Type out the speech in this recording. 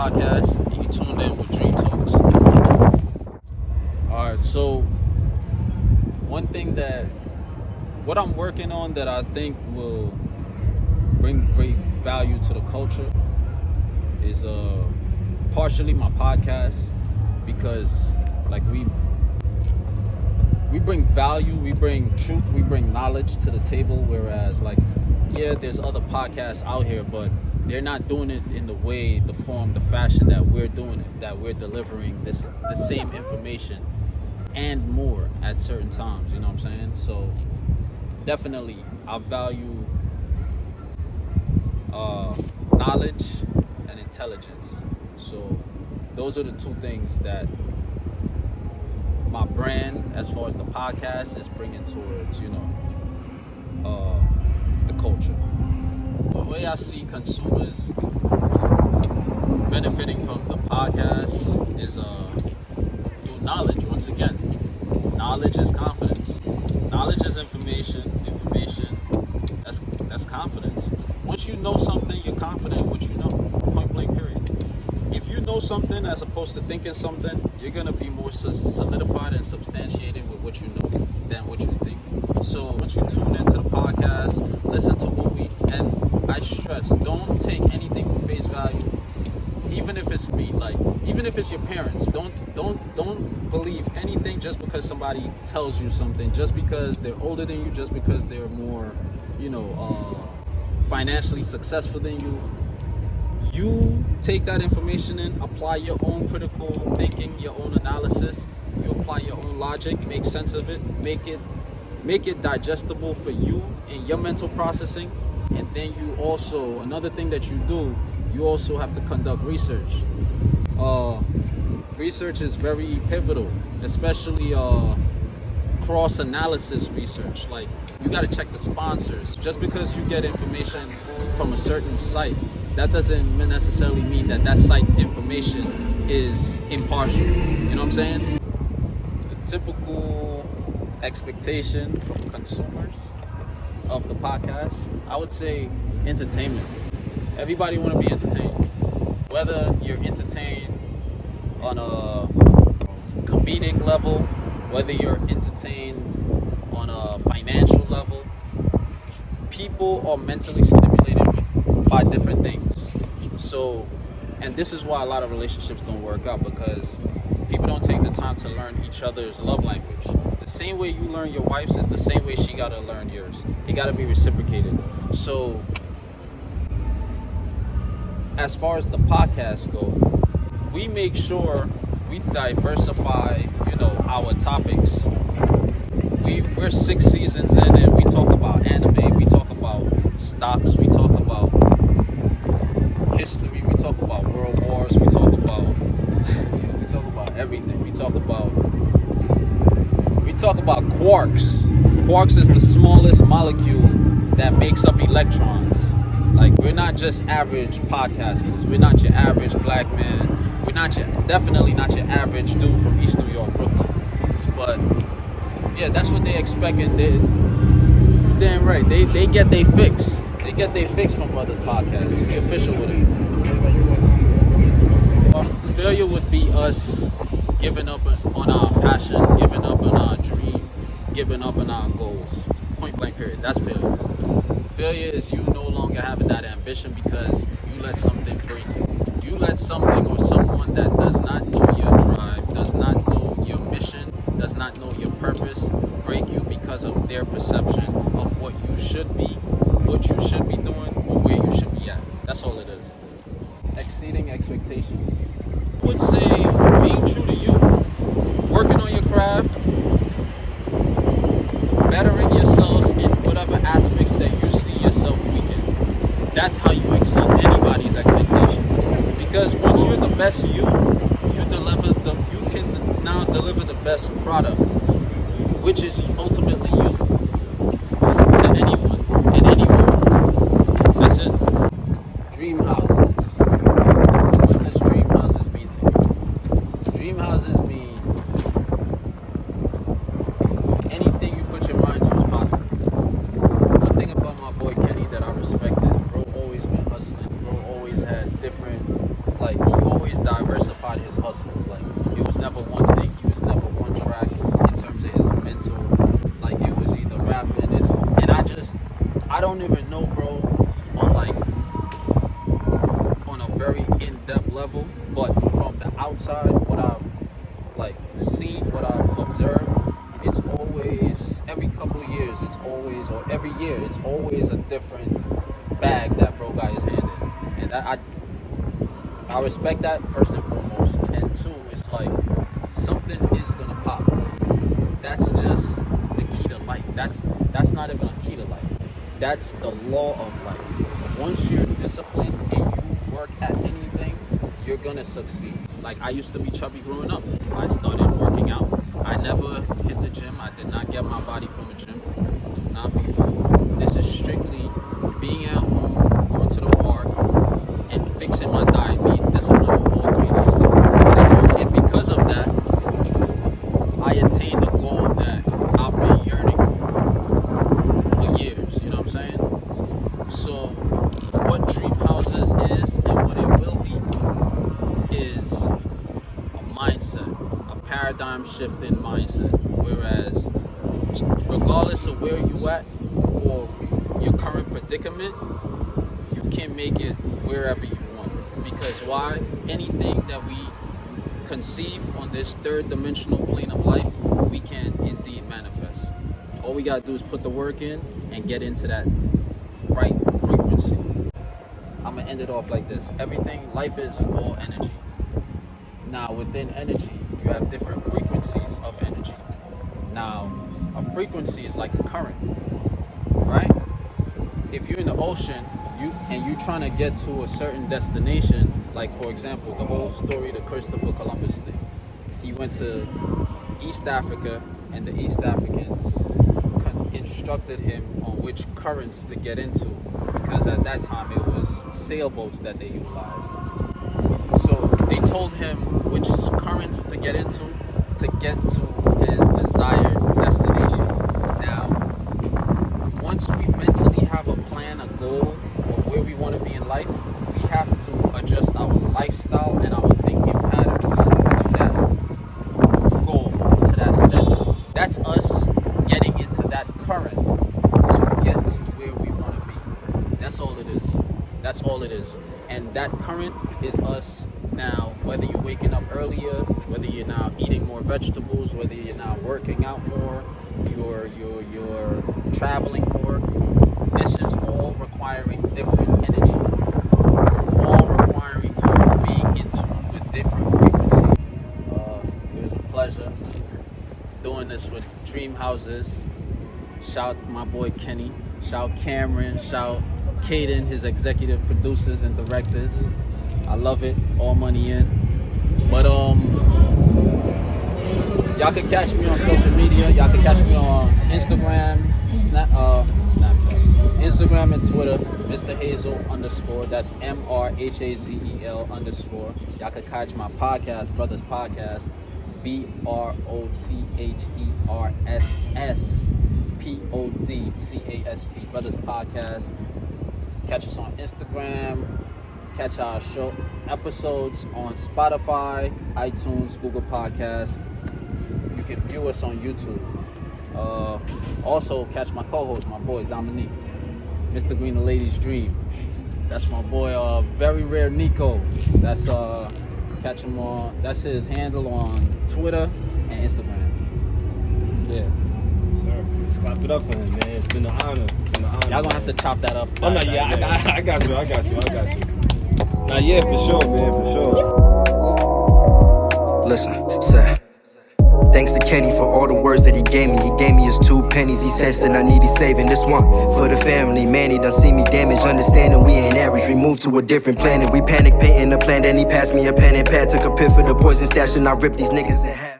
podcast, and you tuned in with Dream Talks. Alright, so what I'm working on that I think will bring great value to the culture is partially my podcast, because like we bring value, we bring truth, we bring knowledge to the table, whereas like there's other podcasts out here, but they're not doing it in the way, the form, the fashion that we're doing it, that we're delivering the same information and more at certain times, you know what I'm saying? So definitely I value knowledge and intelligence. So those are the two things that my brand, as far as the podcast, is bringing towards, the culture. The way I see consumers benefiting from the podcast is through knowledge. Once again, knowledge is confidence. Knowledge is information. Information, that's confidence. Once you know something, you're confident in what you know. Point blank, period. If you know something as opposed to thinking something, you're going to be more solidified and substantiated with what you know than what you think. So once you tune into the podcast, listen to and I stress, don't take anything for face value. Even if it's me, even if it's your parents, don't believe anything just because somebody tells you something, just because they're older than you, just because they're more, financially successful than you. You take that information in, apply your own critical thinking, your own analysis, you apply your own logic, make sense of it, make it digestible for you and your mental processing. And then you also, another thing that you do, you also have to conduct research. Research is very pivotal, especially cross-analysis research. Like, you got to check the sponsors. Just because you get information from a certain site, that doesn't necessarily mean that site's information is impartial. You know what I'm saying? The typical expectation from consumers of the podcast, I would say entertainment. Everybody want to be entertained. Whether you're entertained on a comedic level, whether you're entertained on a financial level, people are mentally stimulated by different things. So, and this is why a lot of relationships don't work out, because people don't take the time to learn each other's love language. The same way you learn your wife's is the same way she gotta learn yours. It gotta be reciprocated. So, as far as the podcast go, we make sure we diversify, our topics. We're 6 seasons in, and we talk about anime, we talk about stocks, we talk about history, we talk about world wars, we talk about we talk about everything. We talk about quarks. Quarks is the smallest molecule that makes up electrons. Like, we're not just average podcasters. We're not your average black man. We're definitely not your average dude from East New York, Brooklyn. But yeah, that's what they expect, and damn right, they get their fix. They get their fix from brothers podcasts. Be official with it. Failure would be us giving up on our passion, giving up on our dream, giving up on our goals. Point blank, period. That's failure. Failure is you no longer having that ambition because you let something break you. You let something or someone that does not know your drive, does not know your mission, does not know your purpose, break you because of their perception of what you should be, what you should be doing, or where you should be at. That's all it is. Exceeding expectations. I would say being true to you, working on your craft, bettering yourselves in whatever aspects that you see yourself weak in. That's how you exceed anybody's expectations. Because once you're the best you can now deliver the best product, which is ultimately you, to anyone and anywhere. That's it. DreamHouses. What does DreamHouses mean to you? DreamHouses mean anything you put your mind to is possible. One thing about my boy Kenny that I respect is bro always been hustling. Bro always had different, he always I don't even know, bro, on a very in-depth level, but from the outside, what I've like seen, what I've observed, it's always every couple of years, it's always, or every year, it's always a different bag that bro guy is handed, and I respect that first and foremost, and two, it's like something is gonna pop. That's just the key to life. That's not even a key to life. That's the law of life. Once you're disciplined and you work at anything, you're gonna succeed. Like I used to be chubby growing up. I started working out. I never hit the gym. I did not get my body from a gym. Do not be fooled. This is strictly being at home, going to the park, and fixing my diet, being disciplined with all three of these things. And because of that, I attained the goal that I've been yearning for years. You know what I'm saying? So, what DreamHouses is and what it will be is a mindset, a paradigm shifting mindset. Whereas, regardless of where you at or your current predicament, you can make it wherever you want. Because why? Anything that we conceive on this third dimensional plane of life, we can indeed manifest. All we gotta do is put the work in and get into that right frequency. I'm gonna end it off like this. Life is all energy. Now within energy, you have different frequencies of energy. Now, a frequency is like a current, right? If you're in the ocean, you're trying to get to a certain destination, like for example, the whole story, the Christopher Columbus thing. He went to East Africa, and the East Africans instructed him on which currents to get into, because at that time it was sailboats that they utilized. So they told him which currents to get into to get to his desired destination. Now, once we mentally have a plan, a goal of where we want to be in life, we have to adjust our lifestyle and our thinking patterns to that goal, to that set goal. That's us getting into that current to get to where we want to be. That's all it is. That's all it is. And that current is us now, whether you're waking up earlier, whether you're now eating more vegetables, whether you're now working out more, you're traveling more. This is all requiring different energy. All requiring you being in tune with different frequencies. It was a pleasure doing this with DreamHouses. Shout my boy Kenny. Shout Cameron. Shout Caden, his executive producers and directors. I love it. All money in. But y'all can catch me on social media. Y'all can catch me on Instagram, Snapchat, Instagram and Twitter, Mr. Hazel _. That's MRHAZEL _. Y'all can catch my podcast, Brothers Podcast, BROTHERSSPODCAST, Brothers Podcast. Catch us on Instagram. Catch our show episodes on Spotify, iTunes, Google Podcasts. You can view us on YouTube. Also, catch my co-host, my boy Dominique, Mr. Green, the Ladies Dream. That's my boy, Very Rare Nico. That's catch him on. That's his handle on Twitter and Instagram. Yeah. Sir, just clap it up for him, man. It's been an honor. Y'all gonna have to chop that up. Oh no, yeah, I got you. Nah, yeah, for sure, man, for sure. Listen, say. Thanks to Kenny for all the words that he gave me. He gave me his 2 pennies. He says that I need his saving. This one for the family. Man, he done seen me damaged. Understanding we ain't average. We moved to a different planet. We panic painting a plan. Then he passed me a pen and pad. Took a pill for the poison stash and I ripped these niggas in half.